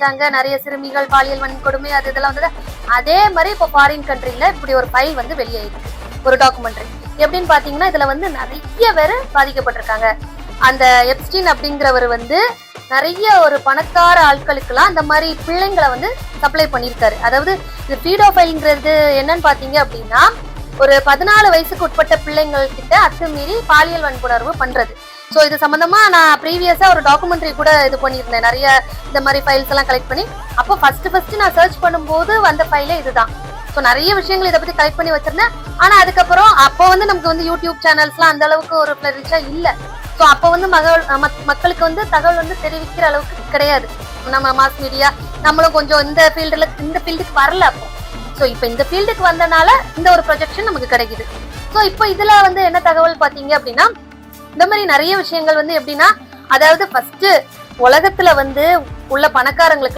நிறைய சிறுமிகள் பாலியல் வன்கொடுமை அது இதெல்லாம் வந்தது. அதே மாதிரி இப்போ ஃபாரின் கண்ட்ரில இப்படி ஒரு ஃபைல் வந்து வெளியாயிருக்கு, ஒரு டாக்குமெண்ட்ரி. எப்படின்னு பாத்தீங்கன்னா இதுல வந்து நிறைய பேர் பாதிக்கப்பட்டிருக்காங்க. அந்த எப்ஸ்டீன் அப்படிங்கிறவர் வந்து நிறைய ஒரு பணக்கார ஆட்களுக்கெல்லாம் இந்த மாதிரி பிள்ளைங்களை வந்து சப்ளை பண்ணியிருக்காரு. அதாவது இது பீடோஃபைல்ங்கிறது என்னன்னு பாத்தீங்க அப்படின்னா ஒரு 14 வயசுக்கு உட்பட்ட பிள்ளைங்கள் கிட்ட அத்துமீறி பாலியல் வன்புணர்வு பண்றது. ஸோ இது சம்பந்தமா நான் ப்ரீவியஸா ஒரு டாக்குமெண்ட்ரி கூட இது பண்ணியிருந்தேன், நிறைய இந்த மாதிரி ஃபைல்ஸ் எல்லாம் கலெக்ட் பண்ணி. அப்போ ஃபர்ஸ்ட் நான் சர்ச் பண்ணும்போது வந்த ஃபைலே இதுதான். ஸோ நிறைய விஷயங்கள் இதை பத்தி கலெக்ட் பண்ணி வச்சிருந்தேன். ஆனா அதுக்கப்புறம் அப்போ வந்து நமக்கு வந்து யூடியூப் சேனல்ஸ்லாம் அந்த அளவுக்கு ஒரு ஃபிளரிஷா இல்லை. ஸோ அப்போ வந்து மக்களுக்கு வந்து தகவல் வந்து தெரிவிக்கிற அளவுக்கு கிடையாது. நம்ம மாஸ் மீடியா நம்மளும் கொஞ்சம் இந்த ஃபீல்டுக்கு வரல அப்போ. ஸோ இப்போ இந்த ஃபீல்டுக்கு வந்தனால இந்த ஒரு ப்ரொஜெக்ஷன் நமக்கு கிடைக்குது. ஸோ இப்போ இதுல வந்து என்ன தகவல் பாத்தீங்க அப்படின்னா இந்த மாதிரி நிறைய விஷயங்கள் வந்து எப்படின்னா, அதாவது ஃபர்ஸ்ட் உலகத்துல வந்து உள்ள பணக்காரங்களுக்கு